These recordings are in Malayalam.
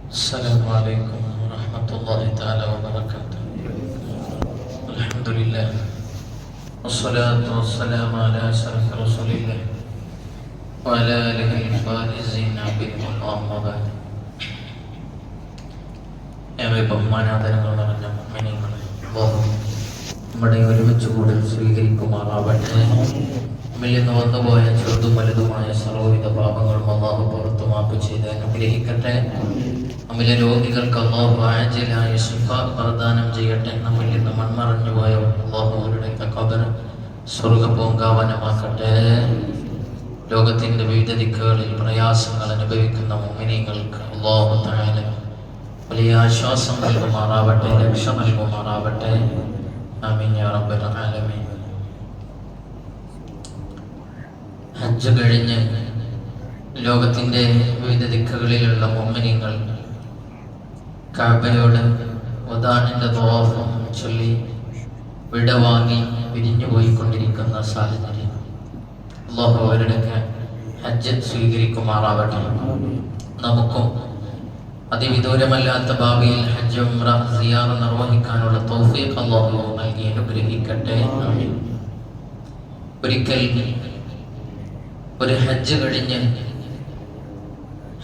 السلام عليكم ورحمة الله تعالى وبركاته. الحمد لله والصلاة والسلام على أشرف رسول الله وعلى آله الفائزين بالله وبعد. ഏറെ ബഹുമാനാദരങ്ങൾ നിറഞ്ഞ മുഅ്മിനീങ്ങളെ, അല്ലാഹു നമ്മുടെ ഒരുമിച്ച് കൂടൽ സ്വീകരിക്കുമാറാവട്ടെ. നമ്മിൽ നിന്ന് വന്നുപോയ ചെറുതും വലുതുമായ സർവ്വവിധ പാപങ്ങളും അല്ലാഹു പുറത്തു മാപ്പ് ചെയ്ത് അനുഗ്രഹിക്കട്ടെ. നമ്മിലെ രോഗികൾക്ക് അല്ലാഹു ആജിലായ ശിഫ പ്രദാനം ചെയ്യട്ടെ. നമ്മിൽ നിന്ന് മൺമറഞ്ഞു പോയ അല്ലാഹു അവരുടെ ഖബർ സ്വർഗ്ഗ പൂങ്കാവനമാക്കട്ടെ. ലോകത്തിന്റെ വിവിധ ദിക്കുകളിൽ പ്രയാസങ്ങൾ അനുഭവിക്കുന്ന മുഅ്മിനീങ്ങൾക്ക് അല്ലാഹു തആല വലിയ ആശ്വാസം നൽകുമാറാവട്ടെ, രക്ഷ നൽകുമാറാവട്ടെ. ആമീൻ യാ റബ്ബൽ ആലമീൻ. ഹജ്ജ് കഴിഞ്ഞ് ലോകത്തിന്റെ വിവിധ ദിക്കുകളിലുള്ള മുഅ്മിനീങ്ങൾ കഅബയോട് വദാഇന്റെ തവാഫും ചൊല്ലി വിടവാങ്ങി പിരിഞ്ഞു പോയിക്കൊണ്ടിരിക്കുന്ന സാഹചര്യം അല്ലാഹു അവരുടെയൊക്കെ ഹജ്ജ് സ്വീകരിക്കുമാറാവട്ടെ. നമുക്കും അതിവിദൂരമല്ലാത്ത ഭാവിയിൽ ഹജ്ജ് ഉംറ സിയാറ നിർവഹിക്കാനുള്ള തൗഫീഖ് അല്ലാഹു നൽകി അനുഗ്രഹിക്കട്ടെ. ആമീൻ. ഒരിക്കൽ ഒരു ഹജ്ജ് കഴിഞ്ഞ്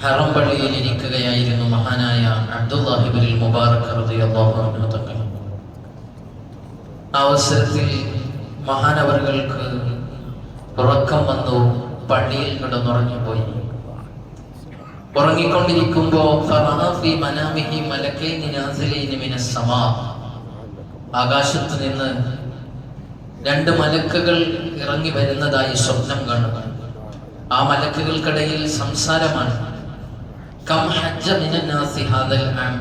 ഹറം പള്ളിയിൽ ഇരിക്കുകയായിരുന്നു മഹാനായ അബ്ദുല്ലാഹി ഇബ്നുൽ മുബാറക് റളിയല്ലാഹു അൻഹു തങ്ങൾ. ആ അവസരത്തിൽ മഹാനവറുകൾക്ക് ഉറക്കം വന്നു, പള്ളിയിൽ കിടന്നുറങ്ങിപ്പോയി. ഉറങ്ങിക്കൊണ്ടിരിക്കുമ്പോ ആകാശത്ത് നിന്ന് രണ്ട് മലക്കുകൾ ഇറങ്ങി വരുന്നതായി സ്വപ്നം കണ്ടു. ആ മലക്കുകൾക്കിടയിൽ സംസാരമാണ്. കം ഹജ്ജ മിനൻ നാസി ഹാദൽ ആം,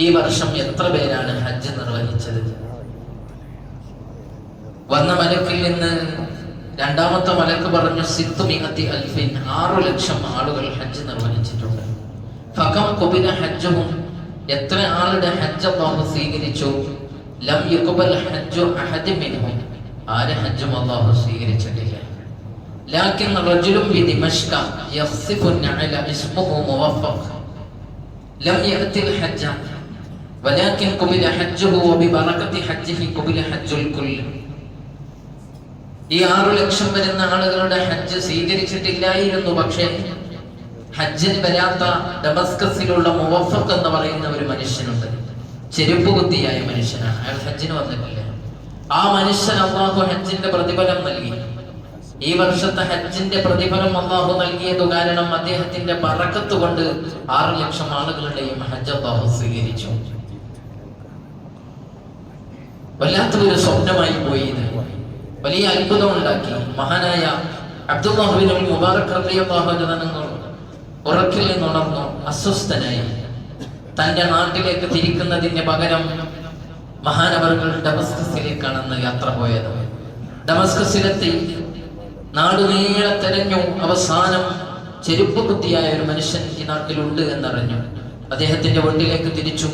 ഈ വർഷം എത്ര പേരാണ് ഹജ്ജ് നിർവഹിച്ചത്? വന്ന മലക്കിൽ നിന്ന് രണ്ടാമത്തെ മലക്ക് പറഞ്ഞു 600,000 ലക്ഷം ആളുകൾ ഹജ്ജ് നിർവഹിച്ചിട്ടുണ്ട്. ഫകം ഖുബില ഹജ്ജുഹും, എത്ര ആളുടെ ഹജ്ജ് അല്ലാഹു സ്വീകരിച്ചു? ലം യുഖബൽ ഹജ്ജു അഹദി മിൻഹും, ആരെ ഹജ്ജും അല്ലാഹു സ്വീകരിച്ചിട്ടില്ല. ലാകിൻ റജുലുൻ ബി ദിമഷ്ക യഖ്സിഫു നഅല ഇസ്മുഹു മുവഫഖ് ലം യഅതിൽ ഹജ്ജ വലാകിൻ ഖുബില ഹജ്ജുഹു വബിബറകതി ഹജ്ജിഹി ഖുബില ഹജ്ജുൽ കുൽ. ഈ 6 ലക്ഷം വരുന്ന ആളുകളുടെ ഹജ്ജ് സ്വീകരിച്ചിട്ടില്ലായിരുന്നു. പക്ഷേ ഹജ്ജിന് വരാത്ത ഡമസ്കസിലുള്ള മുവഫഖ് എന്ന് പറയുന്ന ഒരു മനുഷ്യനുണ്ട്. ചെരുപ്പ് കുത്തിയായ മനുഷ്യനാണ്. അയാൾ ഹജ്ജിന് വന്നിട്ടില്ല. ആ മനുഷ്യൻ അല്ലാഹു ഹജ്ജിന്റെ പ്രതിഫലം നൽകി. ഈ വർഷത്തെ ഹജ്ജിന്റെ പ്രതിഫലം അല്ലാഹു നൽകിയത് കാരണം അദ്ദേഹത്തിന്റെ ബറക്കത്ത് കൊണ്ട് 6 ലക്ഷം ആളുകളുടെയും ഹജ്ജ് അല്ലാഹു സ്വീകരിച്ചു. വല്ലാത്തൊരു സ്വപ്നമായി പോയി. ഇത് വലിയ അത്ഭുതം ഉണ്ടാക്കി. മഹാനായ അബ്ദുല്ലാഹി ഇബ്നുൽ മുബാറക് റളിയല്ലാഹു അൻഹു ഉറക്കിൽ നിന്നുണർന്നു, അസ്വസ്ഥനായി. തന്റെ നാട്ടിലേക്ക് തിരിക്കുന്നതിന് പകരം മഹാനവറുകൾ ഡമസ്കസിലേക്കാണെന്ന് യാത്ര പോയത്. ഡമസ്കസിലെത്തി നാടുനീളെ തെരഞ്ഞു. അവസാനം ചെരുപ്പ് കുത്തിയായ ഒരു മനുഷ്യൻ ഈ നാട്ടിലുണ്ട് എന്നറിഞ്ഞു. അദ്ദേഹത്തിന്റെ വീട്ടിലേക്ക് തിരിച്ചു.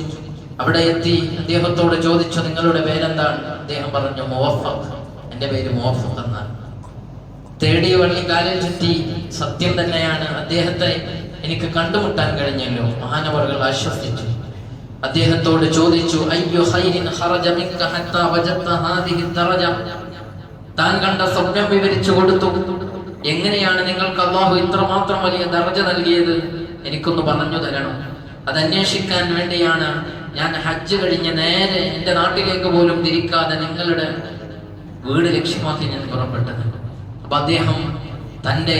അവിടെ എത്തി അദ്ദേഹത്തോട് ചോദിച്ചു, നിങ്ങളുടെ പേരെന്താണ്? അദ്ദേഹം പറഞ്ഞു, മുവഫഖ്, എന്റെ പേര് മുവഫഖ് എന്നാണ്. തേടിയ വള്ളി കാലിൽ ചുറ്റി, സത്യം തന്നെയാണ്, അദ്ദേഹത്തെ എനിക്ക് കണ്ടുമുട്ടാൻ കഴിഞ്ഞല്ലോ. മഹാനവറുകൾ ആശ്വസിച്ചു. അദ്ദേഹത്തോട് ചോദിച്ചു, അയ്യോ ഖൈരിൻ ഖറജ മിൻക ഹത്താ വജദത ഹാദിഹി ദറജ, താൻ കണ്ട സ്വപ്നം വിവരിച്ചു കൊടുത്തു. എങ്ങനെയാണ് നിങ്ങൾക്ക് അല്ലാഹു ഇത്രമാത്രം വലിയ ദറജ നൽകിയത്? എനിക്കൊന്ന് പറഞ്ഞു തരണം. അത് അന്വേഷിക്കാൻ വേണ്ടിയാണ് ഞാൻ ഹജ്ജ് കഴിഞ്ഞ് നേരെ എന്റെ നാട്ടിലേക്ക് പോലും തിരിക്കാതെ നിങ്ങളുടെ വീട് ലക്ഷ്യമാക്കി ഞാൻ പുറപ്പെട്ടത്. അപ്പൊ അദ്ദേഹം തന്റെ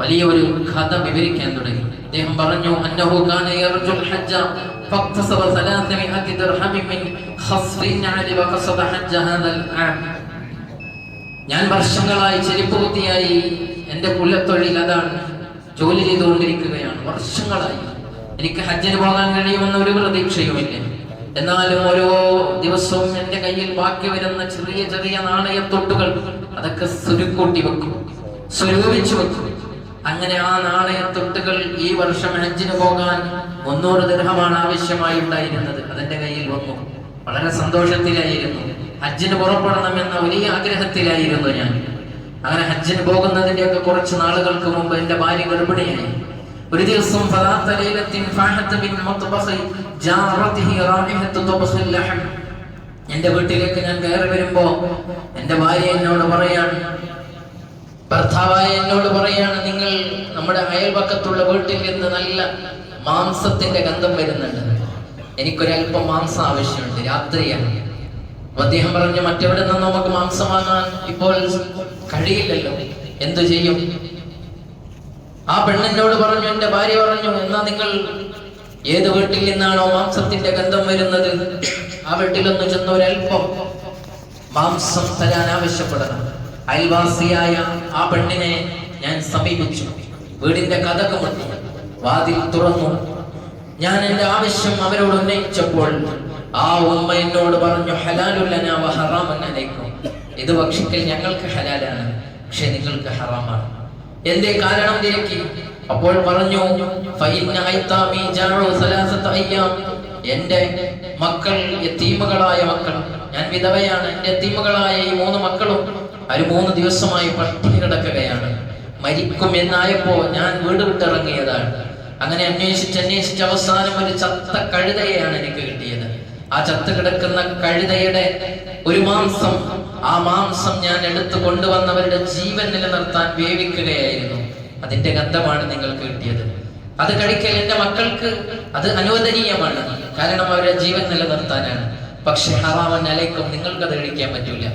വലിയ ഒരു കഥ വിവരിക്കാൻ തുടങ്ങി. അദ്ദേഹം പറഞ്ഞു, അന്നഹു കാന യർജുൽ ഹജ്ജ ഫഖ്തസബ 300 ദിർഹം മിൻ ഖസ്റിൻ അലി വഖസദ ഹജ്ജ ഹാദൽ ആം. ഞാൻ വർഷങ്ങളായി ചെരുപ്പ് കുത്തിയായി എന്റെ കുലത്തൊഴിൽ അതാണ്, ജോലി ചെയ്തുകൊണ്ടിരിക്കുകയാണ്. വർഷങ്ങളായി എനിക്ക് ഹജ്ജിന് പോകാൻ കഴിയുമെന്ന ഒരു പ്രതീക്ഷയുമില്ല. എന്നാലും ഓരോ ദിവസവും എന്റെ കയ്യിൽ ബാക്കി വരുന്ന ചെറിയ ചെറിയ നാണയത്തൊട്ടുകൾ അതൊക്കെ സുരുക്കൂട്ടി വെക്കും, സ്വരൂപിച്ചു വെക്കും. അങ്ങനെ ആ നാണയത്തൊട്ടുകൾ ഈ വർഷം ഹജ്ജിന് പോകാൻ 300 ദിർഹമാണ് ആവശ്യമായി ഉണ്ടായിരുന്നത്. അതെന്റെ കയ്യിൽ വന്നു. വളരെ സന്തോഷത്തിലായിരുന്നു. ഹജ്ജിന് പുറപ്പെടണമെന്ന വലിയ ആഗ്രഹത്തിലായിരുന്നു ഞാൻ. അങ്ങനെ ഹജ്ജിന് പോകുന്നതിന്റെ ഒക്കെ കുറച്ച് നാളുകൾക്ക് മുമ്പ് എന്റെ ഭാര്യ ഗർഭിണിയായി. ഒരു ദിവസം ഫദാത ലൈലത്തിൻ ഫഅഹത ബിൻ മത്ബഖി ജാറതിഹി റായിഹത്തു തബ്ഖിൽ ലഹം. എന്റെ വീട്ടിലേക്ക് ഞാൻ കയറി വരുമ്പോ എന്റെ ഭാര്യ എന്നോട് പറയാണ്, ഭർത്താവായ എന്നോട് പറയാണ്, നിങ്ങൾ നമ്മുടെ അയൽപക്കത്തുള്ള വീട്ടിൽ നിന്ന് നല്ല മാംസത്തിന്റെ ഗന്ധം വരുന്നുണ്ട്, എനിക്കൊരല്പം മാംസം ആവശ്യമുണ്ട്, രാത്രിയാണ്. അദ്ദേഹം പറഞ്ഞു, മറ്റെവിടെ നിന്ന് നമുക്ക് മാംസം വാങ്ങാൻ ഇപ്പോൾ കഴിയില്ലല്ലോ, എന്തു ചെയ്യും? ആ പെണ്ണിനോട് പറഞ്ഞു, എന്റെ ഭാര്യ പറഞ്ഞു, എന്നാ നിങ്ങൾ ഏത് വീട്ടിൽ നിന്നാണോ മാംസത്തിന്റെ ഗന്ധം വരുന്നത് ആ വീട്ടിലൊന്ന് ചെന്ന് ഒരല്പം മാംസം തരാൻ ആവശ്യപ്പെടണം. അയൽവാസിയായ ആ പെണ്ണിനെ ഞാൻ സമീപിച്ചു. വീടിന്റെ കതക് മുട്ടി, വാതിൽ തുറന്നു. ഞാൻ എന്റെ ആവശ്യം അവരോട് ഉന്നയിച്ചപ്പോൾ ആ ഉമ്മ എന്നോട് പറഞ്ഞു, ഹലാലുൻ ലനാ വ ഹറാമുൻ അലൈക്കും. ഇത് ഭക്ഷിക്കൽ ഞങ്ങൾക്ക് ഹലാലാണ്, പക്ഷെ നിങ്ങൾക്ക് ഹറാമാണ്. എന്തേ കാരണം തിരക്കി. അപ്പോൾ പറഞ്ഞു, ഫഇന്ന ഐതാമി ജാഉ സലാസത അയ്യാം. എന്റെ മക്കൾ യതീമുകളായ മക്കൾ, ഞാൻ വിധവയാണ്, എന്റെ യതീമുകളായ ഈ 3 മക്കളും ഒരു 3 ദിവസമായി പട്ടിണി കിടക്കുകയാണ്. മരിക്കും എന്നായപ്പോ ഞാൻ വീട് വിട്ടിറങ്ങിയതാണ്. അങ്ങനെ അന്വേഷിച്ച് അവസാനം ഒരു ചത്ത കഴുതയെയാണ് എനിക്ക് കിട്ടിയത്. ആ ചത്ത് കിടക്കുന്ന കഴുതയുടെ ഒരു മാംസം, ആ മാംസം ഞാൻ എടുത്തു കൊണ്ടുവന്നവരുടെ ജീവൻ നിലനിർത്താൻ വേവിക്കുകയായിരുന്നു. അതിന്റെ ഗന്ധമാണ് നിങ്ങൾക്ക് കിട്ടിയത്. അത് കഴിക്കൽ എന്റെ മക്കൾക്ക് അത് അനുവദനീയമാണ്, കാരണം അവരുടെ ജീവൻ നിലനിർത്താനാണ്. പക്ഷെ ഹറാമൻ അലൈക്കും, നിങ്ങൾക്കത് കഴിക്കാൻ പറ്റൂല,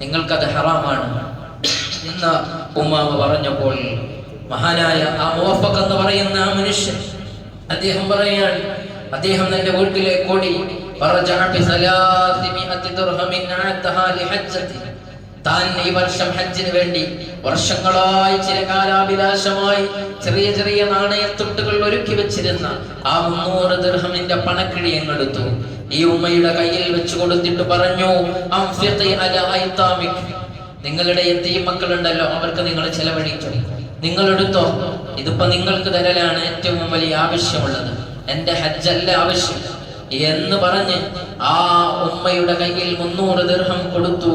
നിങ്ങൾക്കത് ഹറാമാണ് എന്ന് ഉമ്മാമ പറഞ്ഞപ്പോൾ മഹാനായ ആ മുവഫഖ് എന്ന് പറയുന്ന ആ മനുഷ്യൻ അദ്ദേഹം പറയാൻ, അദ്ദേഹം തന്റെ വീട്ടിലേക്ക് ഓടി. താൻ ഈ വർഷം ഹജ്ജിന് വേണ്ടി വർഷങ്ങളായി ചിരകാലാഭിലാഷമായി ചെറിയ ചെറിയ നാണയത്തുട്ടുകൾ ഒരുക്കി വെച്ചിരുന്ന ആ 300 ദിർഹമിന്റെ പണക്കിഴിയം എടുത്തു. ഈ ഉമ്മയുടെ കയ്യിൽ വെച്ചു കൊടുത്തിട്ട് പറഞ്ഞു, നിങ്ങളുടെ യതീം മക്കളുണ്ടല്ലോ, അവർക്ക് നിങ്ങൾ ചെലവഴിച്ചു, നിങ്ങൾ എടുത്തോ, ഇതിപ്പോ നിങ്ങൾക്ക് തരലാണ് ഏറ്റവും വലിയ ആവശ്യമുള്ളത്, എന്റെ ഹജ്ജല്ല ആവശ്യം എന്ന് പറഞ്ഞ് ആ ഉമ്മയുടെ കയ്യിൽ 300 ദിർഹം കൊടുത്തു.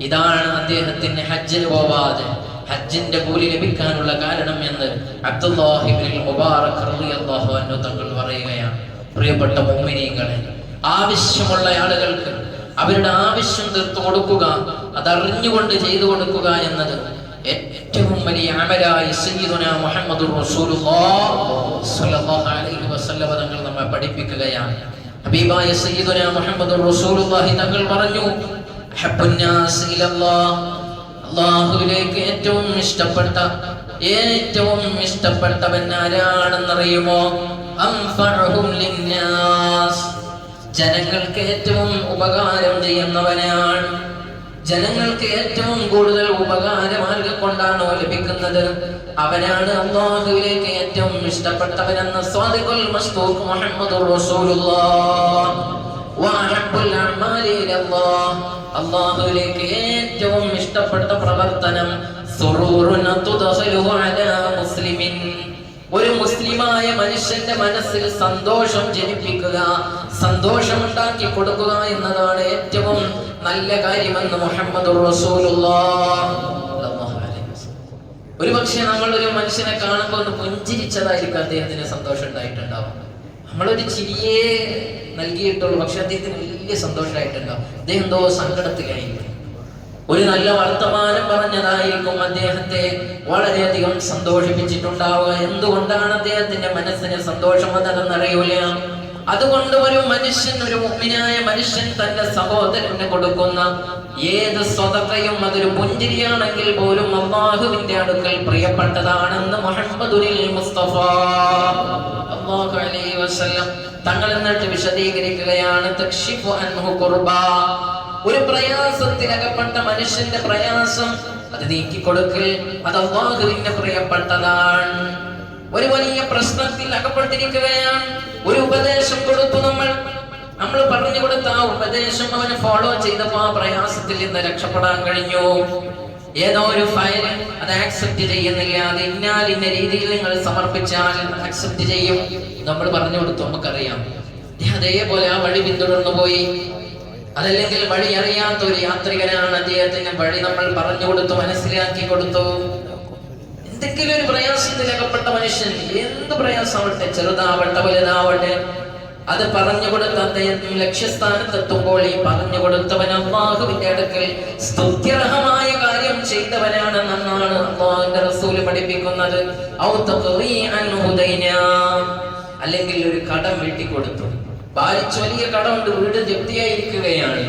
ഇതാണ് അദ്ദേഹത്തിന് ഹജ്ജിന് പോവാതെ ഹജ്ജിന്റെ കൂലി ലഭിക്കാനുള്ള കാരണം എന്ന് അബ്ദുല്ലാഹി ഇബ്നുൽ മുബാറക് റളിയല്ലാഹു അൻഹു തങ്ങൾ പറയുകയാണ്. പ്രിയപ്പെട്ട മുഅ്മിനീങ്ങളെ, ആവശ്യമുള്ള ആളുകൾക്ക് അവരുടെ ആവശ്യം തീർത്തു കൊടുക്കുക, അതറിഞ്ഞുകൊണ്ട് ചെയ്തു കൊടുക്കുക എന്നത് ഏറ്റവും വലിയ അമലായി സയ്യിദുനാ മുഹമ്മദുർ റസൂലുള്ളാഹി സ്വല്ലല്ലാഹു അലൈഹി വസല്ലം തങ്ങൾ നമ്മെ പഠിപ്പിക്കുകയാണ്. ഹബീബായ സയ്യിദുനാ മുഹമ്മദുർ റസൂലുള്ളാഹി തങ്ങൾ പറഞ്ഞു, ഹബ്ബുന്നാസ് ഇലല്ലാഹ്, അല്ലാഹുവിലേക്ക് ഏറ്റവും ഇഷ്ടപ്പെട്ടവൻ ആരാണെന്നറിയുമോ? അൻഫഉഹും ലിന്നാസ്, ജനങ്ങൾക്ക് ഏറ്റവും ഉപകാരം ചെയ്യുന്നവനാണ്. ജനങ്ങൾക്ക് ഏറ്റവും കൂടുതൽ ഉപകാരം ആർക്ക് കൊണ്ടാണോ ലഭിക്കുന്നത് അവനാണ് അല്ലാഹുവിലേക്ക് ഏറ്റവും ഇഷ്ടപ്പെട്ടവനെന്ന് സ്വാദിഖുൽ മസ്ദൂഖ് മുഹമ്മദുർ റസൂലുള്ളാഹ്. വഅഹബ്ബുൽ അഅ്മാലി ഇലല്ലാഹ്, അല്ലാഹുവിലേക്ക് ഏറ്റവും ഇഷ്ടപ്പെട്ട പ്രവർത്തനം സുറൂറുൻ തുദ്ഖിലുഹു അലാ മുസ്ലിമിൻ, ഒരു മുസ്ലിമായ മനുഷ്യന്റെ മനസ്സിൽ സന്തോഷം ജനിപ്പിക്കുക, സന്തോഷമുണ്ടാക്കി കൊടുക്കുക എന്നതാണ് ഏറ്റവും നല്ല കാര്യമെന്ന് മുഹമ്മദുർ റസൂലുള്ളാഹി. ഒരു പക്ഷേ നമ്മളൊരു മനുഷ്യനെ കാണുമ്പോൾ ഒന്ന് പുഞ്ചിരിച്ചതായിരിക്കും അദ്ദേഹത്തിന് സന്തോഷം ഉണ്ടായിട്ടുണ്ടാവും. നമ്മളൊരു ചിരിയെ നൽകിയിട്ടുള്ളൂ, പക്ഷെ അദ്ദേഹത്തിന് വലിയ സന്തോഷമായിട്ടുണ്ടാവും. അദ്ദേഹം എന്തോ സങ്കടത്തിലായിരിക്കും. ഒരു നല്ല വർത്തമാനം പറഞ്ഞതായിരിക്കും അദ്ദേഹത്തെ വളരെയധികം സന്തോഷിപ്പിച്ചിട്ടുണ്ടാവുക. എന്തുകൊണ്ടാണ് അദ്ദേഹത്തിന്റെ മനസ്സിന് സന്തോഷം വന്നതെന്നറിയൂല. അതുകൊണ്ട് ഒരു മനുഷ്യൻ, ഒരു മുഅ്മിനായ മനുഷ്യൻ തന്റെ സഹോദരന് കൊടുക്കുന്ന ഏത് സ്വതക്കയും അതൊരു പുഞ്ചിരിയാണെങ്കിൽ പോലും അല്ലാഹുവിന്റെ അടുക്കൽ പ്രിയപ്പെട്ടതാണെന്ന് മുഹമ്മദുൽ മുസ്തഫ സല്ലല്ലാഹു അലൈഹി വസല്ലം തങ്ങൾ എന്നിട്ട് വിശദീകരിക്കുകയാണ്. തക്ഷിഫു അൻഹു ഖുർബാ, ഒരു പ്രയാസത്തിൽ അകപ്പെട്ട മനുഷ്യന്റെ പ്രയാസം അത് നീക്കിക്കൊടുക്കൽ, അത് അല്ലാഹുവിന്റെ പ്രിയപ്പെട്ടതാണ്. ഒരു വലിയ പ്രശ്നത്തിൽ അകപ്പെട്ടിരിക്കുകയാണ്, ഒരു ഉപദേശം കൊടുത്തു, നമ്മൾ പറഞ്ഞു കൊടുത്ത ആ ഉപദേശം അവന് ഫോളോ ചെയ്തപ്പോ ആ പ്രയാസത്തിൽ നിന്ന് രക്ഷപ്പെടാൻ കഴിഞ്ഞു. ഏതോ ഒരു ഫയൽ അത് ആക്സെപ്റ്റ് ചെയ്യുന്നില്ല, അത് ഇന്ന രീതിയിൽ നിങ്ങൾ സമർപ്പിച്ചാൽ ആക്സെപ്റ്റ് ചെയ്യും, നമ്മൾ പറഞ്ഞു കൊടുത്തു, നമുക്കറിയാം. അതേപോലെ ആ വഴി പിന്തുടർന്നു പോയി. അതല്ലെങ്കിൽ വഴി അറിയാത്ത ഒരു യാത്രികനാണ്, അദ്ദേഹത്തിന് വഴി നമ്മൾ പറഞ്ഞു കൊടുത്തു, മനസ്സിലാക്കി കൊടുത്തു. എന്തെങ്കിലും ഒരു പ്രയാസത്തിൽ അകപ്പെട്ട മനുഷ്യൻ, എന്ത് പ്രയാസമാവട്ടെ, ചെറുതാവട്ടെ വലുതാവട്ടെ, അത് പറഞ്ഞു കൊടുത്ത അദ്ദേഹം ലക്ഷ്യസ്ഥാനത്തെത്തുമ്പോൾ ഈ പറഞ്ഞു കൊടുത്തവൻ അല്ലാഹുവിന്റെ അടുക്കൽ സ്തുത്യർഹമായ കാര്യം ചെയ്തവനാണെന്നാണ് അല്ലാഹുവിന്റെ റസൂൽ പഠിപ്പിക്കുന്നത്. അല്ലെങ്കിൽ ഒരു കടം വീട്ടി കൊടുത്തു, ഭാരിച്ച് വലിയ കടമുണ്ട്, വീട് ജപ്തിയായിരിക്കുകയാണ്,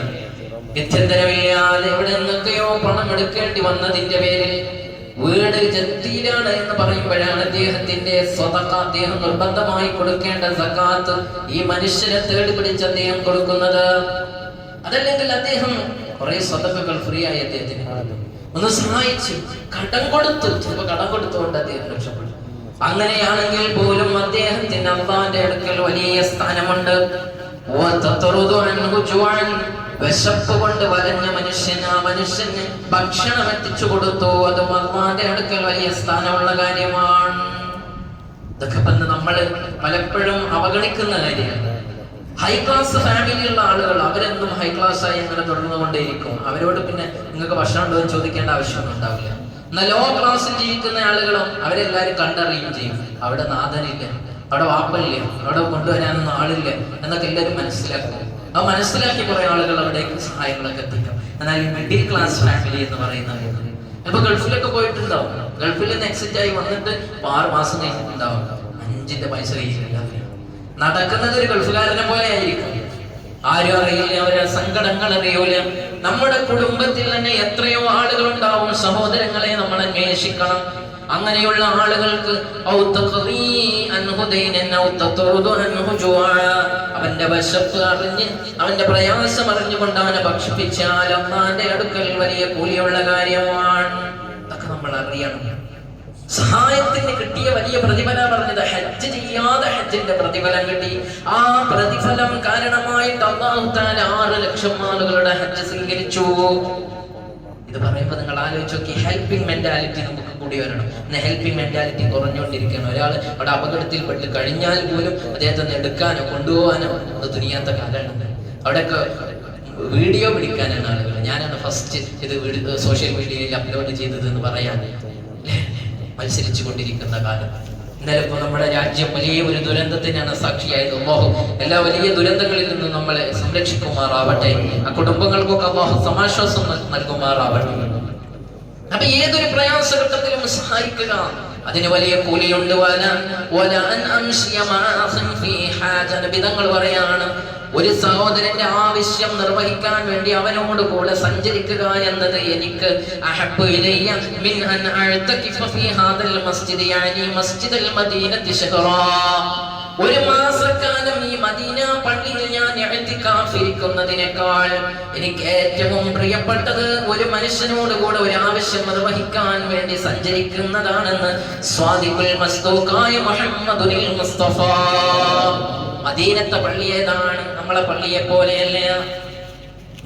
ഗത്യന്തരമില്ലാതെ എവിടെ നിന്നൊക്കെയോ പണം എടുക്കേണ്ടി വന്നതിന്റെ പേരിൽ വീട് ജപ്തിയിലാണ് എന്ന് പറയുമ്പോഴാണ് അദ്ദേഹത്തിന്റെ സ്വതക്ക, അദ്ദേഹം നിർബന്ധമായി കൊടുക്കേണ്ട സകാത്ത് ഈ മനുഷ്യനെ തേടി പിടിച്ച് അദ്ദേഹം കൊടുക്കുന്നത്. അതല്ലെങ്കിൽ അദ്ദേഹം കുറെ സ്വതക്കകൾ ഫ്രീ ആയി അദ്ദേഹത്തിന് ഒന്ന് സഹായിച്ചു, കടം കൊടുത്തു, ചിലപ്പോൾ കടം കൊടുത്തുകൊണ്ട് അദ്ദേഹം രക്ഷപ്പെട്ടു. അങ്ങനെയാണെങ്കിൽ പോലും അദ്ദേഹത്തിന് അല്ലാഹുവിന്റെ അടുക്കൽ വലിയ സ്ഥാനമുണ്ട്. വിശപ്പ് കൊണ്ട് വലഞ്ഞ മനുഷ്യൻ, ആ മനുഷ്യന് ഭക്ഷണം എത്തിച്ചു കൊടുത്തു, അത് അല്ലാഹുവിന്റെ അടുക്കൽ വലിയ സ്ഥാനമുള്ള കാര്യമാണ്. ഇതൊക്കെ പറഞ്ഞ് നമ്മൾ പലപ്പോഴും അവഗണിക്കുന്ന കാര്യമാണ്. ഹൈ ക്ലാസ് ഫാമിലിയുള്ള ആളുകൾ അവരെന്തും ഹൈ ക്ലാസ് ആയി അങ്ങനെ തുടർന്നുകൊണ്ടേയിരിക്കും. അവരോട് പിന്നെ നിങ്ങൾക്ക് ഭക്ഷണം ഉണ്ടോ എന്ന് ചോദിക്കേണ്ട ആവശ്യമൊന്നും ഉണ്ടാവില്ല. എന്നാൽ ലോ ക്ലാസ്സിൽ ജീവിക്കുന്ന ആളുകളും അവരെല്ലാവരും കണ്ടറിയുകയും ചെയ്യും. അവിടെ നാഥനില്ല, അവിടെ വാപ്പല്ല, അവിടെ കൊണ്ടുവരാനൊന്നും ആളില്ല എന്നൊക്കെ എല്ലാവരും മനസ്സിലാക്കും. ആ മനസ്സിലാക്കി കുറെ ആളുകൾ അവിടേക്ക് സഹായങ്ങളൊക്കെ എത്തിക്കും. എന്നാൽ ഈ മിഡിൽ ക്ലാസ് ഫാമിലി എന്ന് പറയുന്നത് ഇപ്പൊ ഗൾഫിലൊക്കെ പോയിട്ടുണ്ടാവും, ഗൾഫിൽ നിന്ന് എക്സിറ്റ് ആയി വന്നിട്ട് 6 മാസം കഴിഞ്ഞിട്ടുണ്ടാവും, 5 പൈസ കയ്യിലില്ല, നടക്കുന്നത് ഒരു ഗൾഫുകാരനെ പോലെ ആയിരിക്കും. ആരും അറിയില്ല, അവരെ സങ്കടങ്ങൾ അറിയൂല. നമ്മുടെ കുടുംബത്തിൽ തന്നെ എത്രയോ ആളുകൾ ഉണ്ടാവും, സഹോദരങ്ങളെ നമ്മൾ അന്വേഷിക്കണം. അങ്ങനെയുള്ള ആളുകൾക്ക് അവന്റെ വിശപ്പ് അറിഞ്ഞ് അവന്റെ പ്രയാസം അറിഞ്ഞുകൊണ്ട് അവനെ ഭക്ഷിപ്പിച്ചാൽ അല്ലാഹുവിന്റെ അടുക്കൽ വലിയ കൂലിയുള്ള കാര്യമാണ്. അതൊക്കെ നമ്മൾ അറിയണം. സഹായത്തിന് കിട്ടിയ വലിയ പ്രതിഫലം പറഞ്ഞത്, ഹജ്ജ് ചെയ്യാതെ ഹജ്ജിന്റെ പ്രതിഫലം കിട്ടി. ആ പ്രതിഫലം കാരണമായിട്ട് അല്ലാഹു തആല 6 ലക്ഷം ആളുകളുടെ ഹജ്ജ് സ്വീകരിച്ചു. ഇത് പറയുമ്പോൾ നിങ്ങൾ ആലോചിച്ച് നോക്കി, ഹെൽപ്പിംഗ് മെന്റാലിറ്റി നമുക്ക് കൂടി വരണം. ഹെൽപ്പിംഗ് മെന്റാലിറ്റി കുറഞ്ഞുകൊണ്ടിരിക്കുകയാണ്. ഒരാൾ അവിടെ അപകടത്തിൽപ്പെട്ട് കഴിഞ്ഞാൽ പോലും അദ്ദേഹത്തെ എടുക്കാനോ കൊണ്ടുപോകാനോ അത് തുനിയാത്ത കാലമാണ്. അവിടെയൊക്കെ വീഡിയോ പിടിക്കാനാണ് ആളുകൾ. ഞാനാണ് ഫസ്റ്റ് ഇത് സോഷ്യൽ മീഡിയയിൽ അപ്ലോഡ് ചെയ്തത് എന്ന് പറയാൻ മത്സരിച്ചു കൊണ്ടിരിക്കുന്ന കാലം. ഇന്നലെ ഇപ്പോൾ നമ്മുടെ രാജ്യം വലിയ ഒരു ദുരന്തത്തിനാണ് സാക്ഷിയായത്. അല്ലാഹു എല്ലാ വലിയ ദുരന്തങ്ങളിൽ നിന്നും നമ്മളെ സംരക്ഷിക്കുമാറാവട്ടെ. ആ കുടുംബങ്ങൾക്കൊക്കെ അല്ലാഹു സമാശ്വാസം നൽകുമാറാവട്ടെ. അപ്പൊ ഏതൊരു പ്രയാസഘട്ടത്തിലും സഹായിക്കുക, അതിന് വലിയ കൂലിയുണ്ട്. നബിതങ്ങൾ പറയാണ്, ഒരു സഹോദരന്റെ ആവശ്യം നിർവഹിക്കാൻ വേണ്ടി അവനോട് കൂടെ സഞ്ചരിക്കുക എന്നത് എനിക്ക് അഹബ്ബു ഇലയ്യ മിൻ അൻ അഅ്തകിഫ ഫീ ഹാദൽ മസ്ജിദ് യാനി മസ്ജിദൽ മദീനത്തി ശഹറാ. ഒരു മാസക്കാലം ഈ മദീന പള്ളിയിൽ ഞാൻ ഇഅ്തികാഫ് ഇരിക്കുന്നതിനേക്കാൾ എനിക്ക് ഏറ്റവും പ്രിയപ്പെട്ടത് ഒരു മനുഷ്യനോട് കൂടെ ഒരു ആവശ്യം നിർവഹിക്കാൻ വേണ്ടി സഞ്ചരിക്കുന്നതാണെന്ന് സ്വാദിഖുൽ മസ്ദൂഖായ മുഹമ്മദുൽ മുസ്തഫ. മദീനത്തെ പള്ളി ഏതാണ്? നമ്മളെ പള്ളിയെ പോലെയല്ല,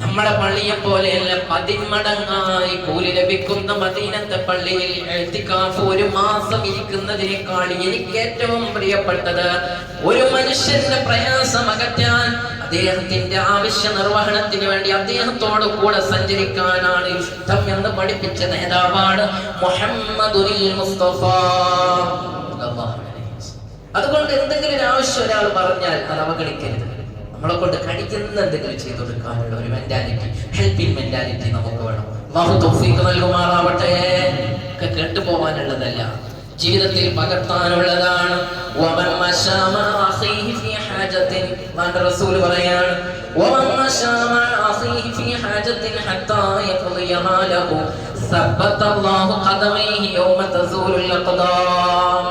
നമ്മളെ പള്ളിയെ പോലെയല്ല. 10 മടങ്ങായി കൂലി ലഭിക്കുന്ന മദീനത്തെ പള്ളിയിൽ ഇഅ്തികാഫ് ഒരു മാസം ഇരിക്കുന്നതിനേക്കാൾ എനിക്ക് ഏറ്റവും പ്രിയപ്പെട്ടത് ഒരു മനുഷ്യന്റെ പ്രയാസം അകറ്റാൻ, അദ്ദേഹത്തിന്റെ ആവശ്യ നിർവഹണത്തിന് വേണ്ടി അദ്ദേഹത്തോട് കൂടെ സഞ്ചരിക്കാനാണ് ഇഷ്ടം എന്ന് പഠിപ്പിച്ച നേതാവാണ് മുഹമ്മദുൽ മുസ്തഫ. അതുകൊണ്ട് എന്തെങ്കിലും ഒരു ആവശ്യം ഒരാൾ പറഞ്ഞാൽ അത് അവഗണിക്കരുത്. നമ്മളെ കൊണ്ട് കഴിക്കുന്ന എന്തെങ്കിലും ചെയ്തു കൊടുക്കാനുള്ള ഒരു മെന്റാലിറ്റി, ഹെൽപ്പിംഗ് മെന്റാലിറ്റി നമുക്ക് വേണം. അല്ലാഹു തൗഫീഖ് നൽകുമാറാവട്ടെ. ഒക്കെ കേട്ടു പോവാനുള്ളതല്ല, ജീവിതത്തിൽ പകർത്താനുള്ളതാണ്. വമൻ മശാ മഅ അഖീഹി ഫീ ഹാജത്തിൻ, റസൂൽ പറയാണ്, വമൻ മശാ മഅ അഖീഹി ഫീ ഹാജത്തിൻ ഹത്താ യഖ്ദിയഹാ ലഹു സബ്ബതല്ലാഹു ഖദമൈഹി യൗമ തസൂലുൽ അഖ്ദാം.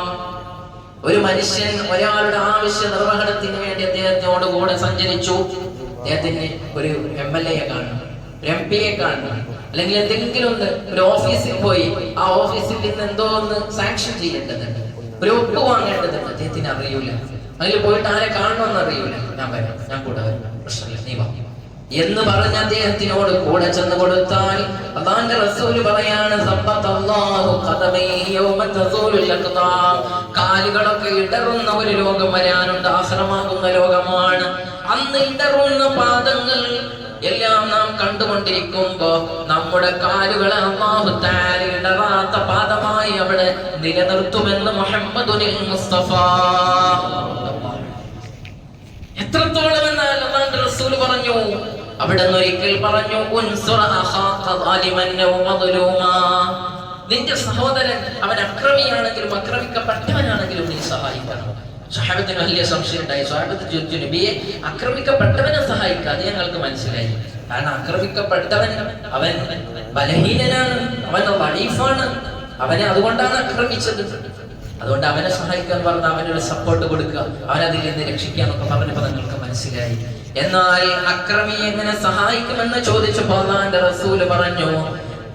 ഒരു മനുഷ്യൻ ഒരാളുടെ ആവശ്യ നിർവഹണത്തിന് വേണ്ടി അദ്ദേഹത്തോട് കൂടെ സഞ്ചരിച്ചു. അദ്ദേഹത്തിന് ഒരു MLA കാണണം, ഒരു MP കാണണം, അല്ലെങ്കിൽ എന്തെങ്കിലും ഒരു ഓഫീസിൽ പോയി ആ ഓഫീസിൽ നിന്ന് എന്തോ ഒന്ന് സാങ്ഷൻ ചെയ്യേണ്ടതുണ്ട്, ഒരു ഒപ്പ് വാങ്ങേണ്ടതുണ്ട്. അദ്ദേഹത്തിന് അറിയൂല, അതിൽ പോയിട്ട് ആരെ കാണണമെന്ന് അറിയൂല. ഞാൻ വരാം, ഞാൻ കൂടെ വരാം, പ്രശ്നമില്ല, നീ വാ എന്ന് പറഞ്ഞ് അദ്ദേഹത്തിനോട് കൂടെ ചെന്ന് കൊടുത്താൽ അല്ലാഹുവിന്റെ റസൂൽ പറയാണ്, സബ്ബതല്ലാഹു ഖദമൈഹി യൗമ തസൂലുൽ അഖ്ദാം. കാലുകളൊക്കെ ഇടറുന്ന ഒരു രോഗം വരാനുണ്ട്, ആശ്രമാകുന്ന രോഗമാണ്. അന്ന് ഇടറുന്ന പാദങ്ങൾ എല്ലാം നാം കണ്ടുകൊണ്ടിരിക്കുമ്പോ നമ്മുടെ കാലുകളെ അല്ലാഹു തആല ഇടറാത്ത പാദമായി അവിടെ നിലനിർത്തുമെന്ന് മുഹമ്മദുൽ മുസ്തഫ. എത്രത്തോളം എന്നാൽ അല്ലാഹുവിന്റെ റസൂൽ പറഞ്ഞു, അവിടെ ഒരിക്കൽ പറഞ്ഞു, ഉൻസുർ അഖാക ളാലിമൻ ഔ മദ്ലൂമാ, നിന്റെ സഹോദരൻ അവൻ അക്രമിയാണെങ്കിലും ആക്രമിക്കപ്പെട്ടവനാണെങ്കിലും നീ സഹായിക്കണം. സ്വഹാബത്തിന് വലിയ സംശയം ഉണ്ടായി. സ്വഹാബത്ത് ചോദിച്ചു, നബിയെ, ആക്രമിക്കപ്പെട്ടവനെ സഹായിക്കാതെ ഞങ്ങൾക്ക് മനസ്സിലായി. കാരണം ആക്രമിക്കപ്പെട്ടവൻ അവൻ ബലഹീനനാണ്, അവൻ വഴീഫാണ്, അവനെ അതുകൊണ്ടാണ് ആക്രമിച്ചത്. അതുകൊണ്ട് അവനെ സഹായിക്കാൻ പറഞ്ഞ അവനൊരു സപ്പോർട്ട് കൊടുക്കുക, അവനതിൽ നിന്ന് രക്ഷിക്കാന്നൊക്കെ പറഞ്ഞപ്പോ നിങ്ങൾക്ക് മനസ്സിലായി. എന്നാൽ അക്രമി എങ്ങനെ സഹായിക്കുമെന്ന് ചോദിച്ചപ്പോൾ അല്ലാഹുവിന്റെ റസൂൽ പറഞ്ഞു,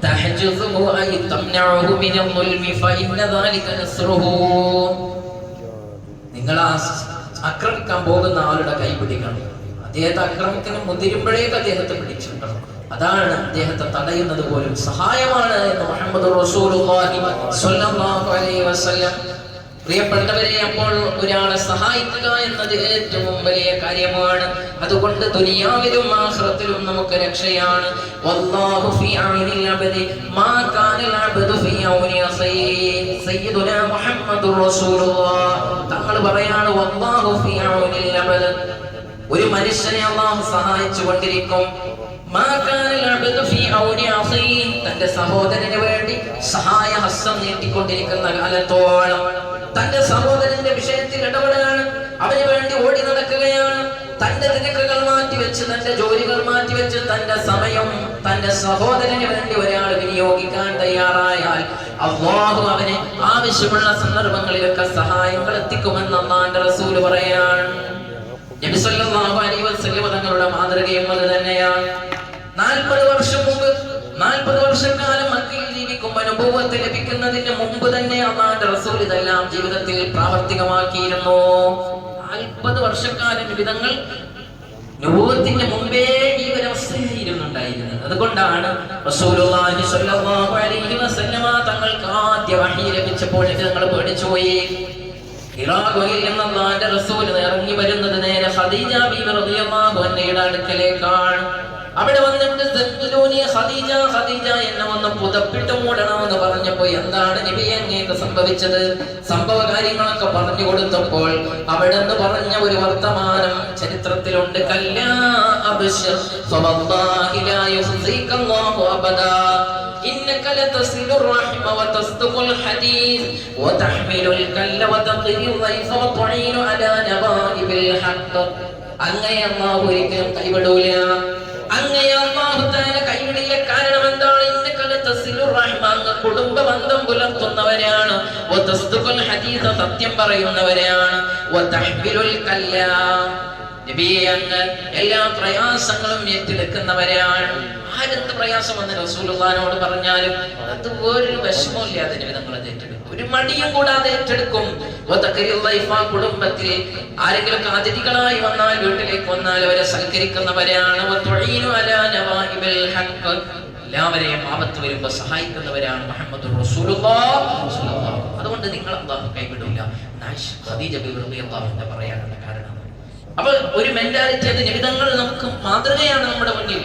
തഹജുസുഹു ഐ തംനഉഹു മിനൽ മുൽമി ഫഇന്ന ദാലിക നസ്റുഹു, നിങ്ങൾ ആക്രമിക്കാൻ പോകുന്ന ആളുടെ കൈ പിടിക്കണം. അദ്ദേഹത്തെ ആക്രമിക്കുന്ന മുതിരുമ്പോഴേക്ക് അദ്ദേഹത്തെ പിടിച്ചിട്ടുണ്ടോ, അതാണ് അദ്ദേഹത്തെ തടയുന്നത് പോലും സഹായമാണ് എന്ന് മുഹമ്മദ് റസൂലുള്ളാഹി സ്വല്ലല്ലാഹു അലൈഹി വസല്ലം. പ്രിയപ്പെട്ടവരെ, അപ്പോൾ ഒരാളെ സഹായിക്കുക എന്നത് ഏറ്റവും വലിയ കാര്യമാണ്. അതുകൊണ്ട് ദുനിയാവിലും ആഖിറത്തിലും നമുക്ക് രക്ഷയാണ്. വല്ലാഹു ഫീ ഔനിൽ അബ്ദി മാ കാനൽ അബ്ദു ഫീ ഔനി അഖീഹി. സയ്യിദുനാ മുഹമ്മദുർ റസൂലുള്ളാഹ് തങ്ങൾ പറയാണ്, വല്ലാഹു ഫീ ഔനിൽ അബ്ദി, ഒരു മനുഷ്യനെ അല്ലാഹു സഹായിച്ചു കൊണ്ടിരിക്കും. മാ കാനൽ അബ്ദു ഫീ ഔനി അഖീഹി, തന്റെ സഹോദരന് വേണ്ടി സഹായ ഹസ്തം നീട്ടിക്കൊണ്ടിരിക്കുന്ന കാലത്തോളം തന്റെ സഹോദരന്റെ വിഷയത്തിൽ ഇടപെടുകയാണ്, അവന് വേണ്ടി ഓടി നടക്കുകയാണ്, തന്റെ തിരക്കുകൾ മാറ്റിവെച്ച്, തന്റെ ജോലികൾ മാറ്റിവെച്ച്, തന്റെ സമയം തന്റെ സഹോദരന് വേണ്ടി ഒരാൾ വിനിയോഗിക്കാൻ തയ്യാറായാൽ അല്ലാഹു അവന് ആവശ്യമുള്ള സന്ദർഭങ്ങളിലൊക്കെ സഹായങ്ങൾ എത്തിക്കുമെന്ന് അല്ലാഹുവിന്റെ റസൂൽ പറയാണ്. നബി സല്ലല്ലാഹു അലൈഹി വസല്ലം തങ്ങളുടെ മാതൃകയും അത് തന്നെയാണ്. 40 വർഷം മുമ്പ്, 40 വർഷക്കാലം മക്കയിൽ ജീവിക്കുമ്പോൾ നബുവത്ത് ലഭിക്കുന്നതിന് മുമ്പ് തന്നെ അല്ലാഹുവിന്റെ റസൂൽ ഇതെല്ലാം ജീവിതത്തിൽ പ്രാവർത്തികമാക്കിയിരുന്നു. 40 വർഷക്കാലം വിധങ്ങൾ നബുവത്തിന്റെ മുമ്പേ ഈ ഒരു അവസ്ഥയായിരുന്നു ഉണ്ടായിരുന്നത്. അതുകൊണ്ടാണ് റസൂലുള്ളാഹി സ്വല്ലല്ലാഹു അലൈഹി വസല്ലമ തങ്ങൾക്ക് ആദ്യ വഹി ലഭിച്ചപ്പോൾ തങ്ങൾ പേടിച്ചുപോയി. ഇറാഖിൽ നിന്ന് അല്ലാഹുവിന്റെ റസൂൽ ഇറങ്ങി വരുന്നത് നേരെ ഖദീജ ബീവി റളിയല്ലാഹു അൻഹയുടെ അടുക്കലേക്കാണ്. അവിടെ വന്നിട്ട് ഖദീജ ഖദീജ എന്നെ ഒന്ന് പുതപ്പിട്ട് മൂടണമെന്ന് പറഞ്ഞപ്പോ, എന്താണ് നബിയെ അങ്ങേക്ക് സംഭവിച്ചത്, സംഭവ കാര്യങ്ങളൊക്കെ പറഞ്ഞു കൊടുത്തപ്പോൾ അവിടെ നിന്ന് പറഞ്ഞ ഒരു വർത്തമാനം ചരിത്രത്തിലുണ്ട്. കല്ലാ അബ്ശിർ ഫവല്ലാഹി ലാ യുഖ്സികല്ലാഹു അബദാ ഇന്നക ലതസിലുർ റഹ്മ വതസ്തുഖുൽ ഹദീസ് വതഹ്മിലുൽ കല്ല വതഖിറു ദൈഫ വതുഈനു അലാ നവാഇബിൽ ഹഖ്. അങ്ങയെ അല്ലാഹു ഒരിക്കലും കൈവിടൂല, അങ്ങയെ അല്ലാഹു തആല കൈവിടില്ല. കാരണം എന്താണ്? ഇന്നക ലതസിലുർ റഹ്മ, അങ്ങ് കുടുംബ ബന്ധം പുലർത്തുന്നവരാണ്. വതസ്തുഖുൽ ഹദീസ്, സത്യം പറയുന്നവരാണ്. വതഹ്മിലുൽ കല്ല, നബിയെ അങ്ങ് എല്ലാ പ്രയാസങ്ങളും ഏറ്റെടുക്കുന്നവരാണ്. ആരെന്ത് പ്രയാസം വന്ന് റസൂലുള്ളാഹിനോട് പറഞ്ഞാലും അത് ഒരു വിഷമമില്ലാതെ നിങ്ങൾ ഏറ്റെടുക്കും, ഒരു മടിയും കൂടാതെ ഏറ്റെടുക്കും. കുടുംബത്തിൽ ആരെങ്കിലും അതിഥികളായി വന്നാൽ, വീട്ടിലേക്ക് വന്നാൽ അവരെ സൽക്കരിക്കുന്നവരാണ്. എല്ലാവരെയും ആപത്ത് വരുമ്പോ സഹായിക്കുന്നവരാണ് മുഹമ്മദുർ റസൂലുള്ളാഹി. അതുകൊണ്ട് നിങ്ങൾ അല്ലാഹു കൈവിടില്ല. ഖദീജ ബിബി റളിയല്ലാഹു അൻഹ പറയാനുള്ള കാരണം അപ്പൊ ഒരു മെന്റാലിറ്റി, അത് നിമിതങ്ങൾ നമുക്ക് മാതൃകയാണ് നമ്മുടെ മുന്നിൽ.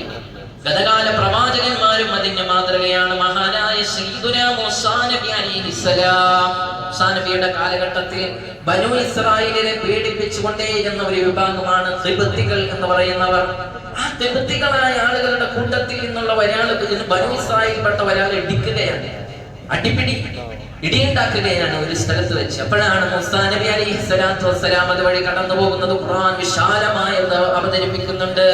ഗതകാല പ്രവാചകന്മാരും അതിന്റെ മാതൃകയാണ്. മഹാനായ സയ്യിദുനാ മൂസാ നബി അലൈഹിസ്സലാം, മൂസാ നബിയുടെ കാലഘട്ടത്തിൽ ബനൂ ഇസ്രായേലിനെ പീഡിപ്പിച്ചുകൊണ്ടേയിരുന്ന ഒരു വിഭാഗമാണ് ഖിബ്തികൾ എന്ന് പറയുന്നവർ. ആ ഖിബ്തികളായ ആളുകളുടെ കൂട്ടത്തിൽ നിന്നുള്ള ഒരാൾ ബനൂ ഇസ്രായേൽപ്പെട്ട ഒരാൾ ഇടിക്കുകയാണ്, അടിപിടി ഇടിയുണ്ടാക്കുകയാണ് ഒരു സ്ഥലത്ത് വെച്ച്. അപ്പോഴാണ് മൂസാ നബി അലൈഹിസ്സലാത്തു വസ്സലാം അതുവഴി കടന്നു പോകുന്നത്. ഖുർആൻ വിശാലമായി അവതരിപ്പിക്കുന്നുണ്ട്.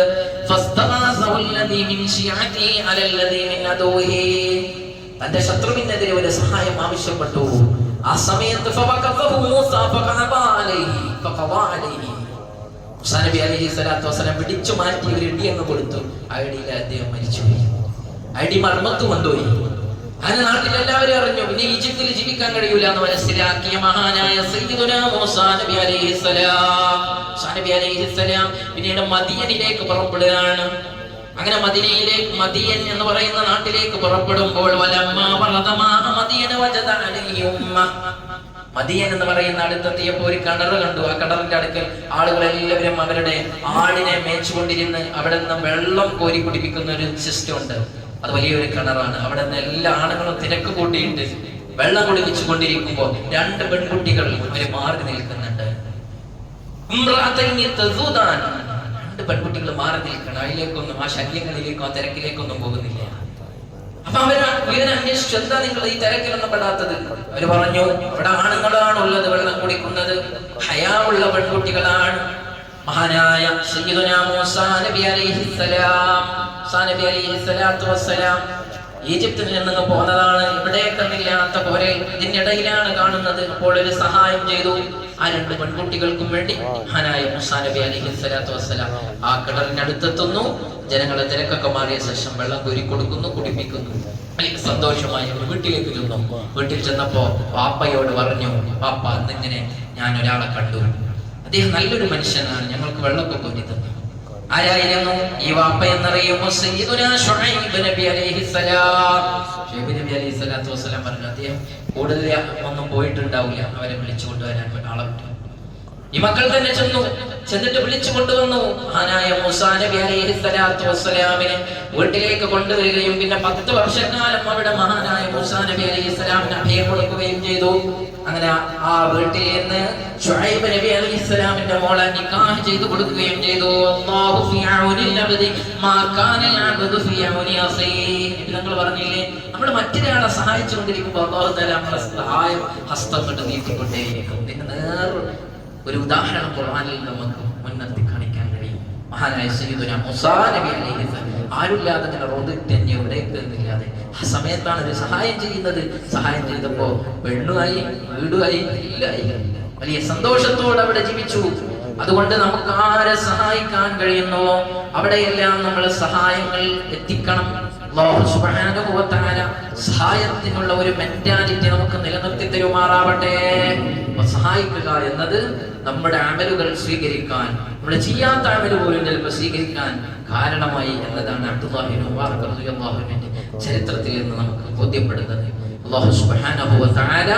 തന്റെ ശത്രുവിനെതിരെ ഒരു സഹായം ആവശ്യപ്പെട്ടു. ആ സമയത്ത് മൂസാ നബി അലൈഹിസ്സലാത്തു വസ്സലാം പിടിച്ചു മാറ്റി ഒരു ഇടി അങ്ങ് കൊടുത്തു. ആ ഇടിയിൽ അദ്ദേഹം മരിച്ചുപോയി. ആ ഇടി മർമ്മത്ത് കൊണ്ടുപോയി. അങ്ങനെ നാട്ടിൽ എല്ലാവരും അറിഞ്ഞു. പിന്നെ ഈജിപ്തിൽ ജീവിക്കാൻ കഴിയൂല എന്ന് മനസ്സിലാക്കിയ മഹാനായ സയ്യിദുനാ മൂസാ നബി അലൈഹിസ്സലാം, മൂസാ നബി അലൈഹിസ്സലാം പിന്നീട് മദിയനിലേക്ക് പുറപ്പെടുകയാണ്. അങ്ങനെ മദിയൻ എന്ന് പറയുന്ന നാട്ടിലേക്ക് പുറപ്പെടുമ്പോൾ മദിയൻ എന്ന് പറയുന്ന അടുത്തെത്തിയപ്പോൾ ഒരു കിണർ കണ്ടു. ആ കിണറിന്റെ അടുക്കൽ ആളുകളെല്ലാവരും അവരുടെ ആടിനെ മേച്ചുകൊണ്ടിരുന്ന് അവിടെ നിന്ന് വെള്ളം കോരി കുടിപ്പിക്കുന്ന ഒരു സിസ്റ്റം ഉണ്ട്. അത് വലിയൊരു കിണറാണ്. അവിടെ നിന്ന് എല്ലാ ആണുങ്ങളും തിരക്ക് കൂട്ടിയിട്ട് വെള്ളം കുടിപ്പിച്ചു കൊണ്ടിരിക്കുമ്പോൾ 2 പെൺകുട്ടികൾ അവര് മാറി നിൽക്കുന്നുണ്ട്. 2 പെൺകുട്ടികൾ മാറി നിൽക്കണം. അതിലേക്കൊന്നും ആ ശല്യങ്ങളിലേക്കോ ആ തിരക്കിലേക്കൊന്നും പോകുന്നില്ല. അപ്പൊ അവര് അന്വേഷിച്ചു, എന്താ നിങ്ങൾ ഈ തിരക്കിലൊന്നും പെടാത്തത്? അവര് പറഞ്ഞു, ഇവിടെ ആണുങ്ങളാണ് ഉള്ളത്, വെള്ളം കുടിക്കുന്നത് ഹയാ ഉള്ള പെൺകുട്ടികളാണ്. മഹാനായ സയ്യിദുനാ മൂസാ നബി അലൈഹിസ്സലാം, നബി അലൈഹിസ്സലാത്തു വസ്സലാം ഈജിപ്തിൽ നിന്ന് പോന്നതാണ്. ഇവിടേക്കൊന്നില്ലാത്ത പോലെ ഇതിനിടയിലാണ് കാണുന്നത്. അപ്പോൾ ഒരു സഹായം ചെയ്തു. ആ 2 പെൺകുട്ടികൾക്കും വേണ്ടി മഹാനായ മൂസാ നബി അലൈഹിസ്സലാത്തു വസ്സലാം ആ കിണറിനടുത്തെത്തുന്നു. ജനങ്ങളെ തിരക്കൊക്കെ മാറിയ ശേഷം വെള്ളം കോരി കൊടുക്കുന്നു, കുടിപ്പിക്കുന്നു. വലിയ സന്തോഷമായി വീട്ടിലേക്ക് ചെന്നു. വീട്ടിൽ ചെന്നപ്പോ വാപ്പയോട് പറഞ്ഞു, വാപ്പ എന്നിങ്ങനെ ഞാൻ ഒരാളെ കണ്ടു, അദ്ദേഹം നല്ലൊരു മനുഷ്യനാണ്, ഞങ്ങൾക്ക് വെള്ളമൊക്കെ കോരി തന്നു. ആരായിരുന്നു ഈ വാപ്പ എന്നറിയുമോ? സയ്യിദുനാ ശുഐബ് നബി അലൈഹിസ്സലാം. ശുഐബ് നബി അലൈഹിസ്സലാത്തു വസ്സലാം പറഞ്ഞു, അദ്ദേഹം കൂടുതൽ ഒന്നും പോയിട്ടുണ്ടാവില്ല, അവരെ വിളിച്ചു കൊണ്ടുവരാൻ ആളെ വിട്ടു. ഈ മക്കൾ തന്നെ ചെന്നിട്ട് വിളിച്ചു കൊണ്ടുവന്നു. മഹാനായ മൂസാ നബി അലൈഹിസ്സലാത്തു വസ്സലാമിനെ വീട്ടിലേക്ക് കൊണ്ടുവരികയും പിന്നെ 10 വർഷക്കാലം അവിടെ മഹാനായ മൂസാ നബി അലൈഹിസ്സലാമിന് അഭയം കൊടുക്കുകയും ചെയ്തു. അങ്ങനെ ആ വീട്ടിൽ നിന്ന് ശുഐബ് നബി അലൈഹിസ്സലാമിന്റെ മോളെ നിക്കാഹ് ചെയ്തു കൊടുക്കുകയും ചെയ്തു. അല്ലാഹു ഫീ ഔനിൽ അബ്ദി മാ കാനൽ അബ്ദു ഫീ ഔനി അഖീഹി. നിങ്ങൾ പറഞ്ഞില്ലേ, നമ്മൾ മറ്റൊരാളെ സഹായിച്ചുകൊണ്ടിരിക്കുമ്പോൾ അല്ലാഹു തആല നമ്മളെ സഹായം ഹസ്തം കൊണ്ട് നീട്ടിക്കൊണ്ടേയിരിക്കും. ഇതിന് ഒരു ഉദാഹരണം ഖുർആനിൽ നമുക്ക് മുൻനിർത്തി കാണിക്കാൻ കഴിയും. മഹാനായ സയ്യിദുനാ മൂസാ നബി അലൈഹിസ്സലാം ആരുമില്ലാതെ റോഡിൽ എവിടേക്കില്ലാതെ ആ സമയത്താണ് ഒരു സഹായം ചെയ്യുന്നത്. സഹായം ചെയ്തപ്പോ പെണ്ണുമായി, വീടുമായി, ഇല്ലായി. വലിയ സന്തോഷത്തോടെ അവിടെ ജീവിച്ചു. അതുകൊണ്ട് നമുക്ക് ആരെ സഹായിക്കാൻ കഴിയുന്നുവോ അവിടെയെല്ലാം നമ്മൾ സഹായങ്ങൾ എത്തിക്കണം. അല്ലാഹു സുബ്ഹാനഹു വ തആല സഹായത്തിനുള്ള ഒരു മെന്റാലിറ്റി നമുക്ക് നിലനിർത്തി തരുമാറാവട്ടെ. സഹായിക്കുക എന്നത് നമ്മുടെ അമലുകൾ സ്വീകരിക്കാൻ, നമ്മൾ ചെയ്യാത്ത അമല് പോലും ചിലപ്പോൾ സ്വീകരിക്കാൻ കാരണമായി എന്നതാണ് അബ്ദുല്ലാഹി ഇബ്നു മുബാറക് റളിയല്ലാഹു അൻഹുവിന്റെ ചരിത്രത്തിൽ നിന്ന് നമുക്ക് ബോധ്യപ്പെടുന്നത്. അല്ലാഹു സുബ്ഹാനഹു വ തആല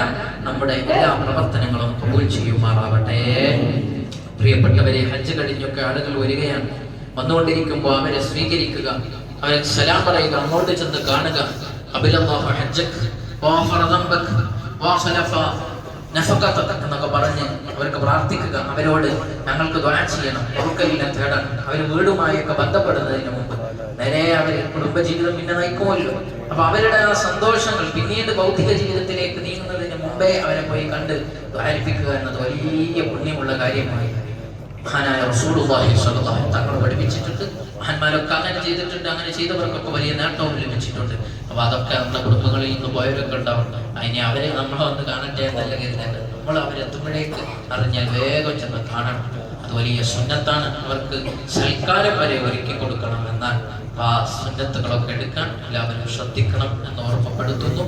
നമ്മുടെ എല്ലാ പ്രവർത്തനങ്ങളും കബൂൽ ചെയ്യുമാറാവട്ടെ. പ്രിയപ്പെട്ടവരെ, ഹജ്ജ് കഴിഞ്ഞൊക്കെ ആളുകൾ വരികയാണ്. വന്നുകൊണ്ടിരിക്കുമ്പോൾ അവരെ സ്വീകരിക്കുക, അവരെ സലാം പറയുക, അങ്ങോട്ട് ചെന്ന് കാണുക. ഖബലല്ലാഹു ഹജ്ജക് വഗഫറ ദംബക് വഖലഫ നഫഖതക എന്നൊക്കെ പറഞ്ഞ് അവർക്ക് പ്രാർത്ഥിക്കുക. അവരോട് ഞങ്ങൾക്ക് ദുആ ചെയ്യണം, പൊറുക്കലിനെ തേടണം. അവർ വീടുമായൊക്കെ ബന്ധപ്പെടുന്നതിന് മുമ്പ് നേരെ അവർ കുടുംബജീവിതം പിന്നെ നയിക്കുമല്ലോ. അപ്പൊ അവരുടെ ആ സന്തോഷങ്ങൾ പിന്നീട് ഭൗതിക ജീവിതത്തിലേക്ക് നീങ്ങുന്നതിന് മുമ്പേ അവരെ പോയി കണ്ട് ദ്വാരിപ്പിക്കുക എന്നത് വലിയ പുണ്യമുള്ള കാര്യമായി മഹാനായ റസൂലുള്ളാഹി സ്വല്ലല്ലാഹു അലൈഹി വസല്ലം തങ്ങൾ പഠിപ്പിച്ചിട്ടുണ്ട്. മഹാന്മാരൊക്കെ അങ്ങനെ ചെയ്തിട്ടുണ്ട്. അങ്ങനെ ചെയ്തവർക്കൊക്കെ വലിയ നേട്ടവും ലഭിച്ചിട്ടുണ്ട്. അപ്പൊ അതൊക്കെ നമ്മുടെ കുടുംബങ്ങളിൽ നിന്ന് പോയവരൊക്കെ ഉണ്ടാവും. അതിനെ അവരെ നമ്മളെ വന്ന് കാണട്ടെ എന്നല്ല കരുതേണ്ടത്. നമ്മൾ അവരെത്തുമ്പോഴേക്ക് അറിഞ്ഞാൽ വേഗം ചെന്ന് കാണണം. അത് വലിയ സുന്നത്താണ്. അവർക്ക് സൽക്കാരം വരെ ഒരുക്കി കൊടുക്കണം. എന്നാൽ ആ സുന്നത്തുകളൊക്കെ എടുക്കാൻ എല്ലാവരും ശ്രദ്ധിക്കണം എന്ന് ഓർമ്മപ്പെടുത്തുന്നു.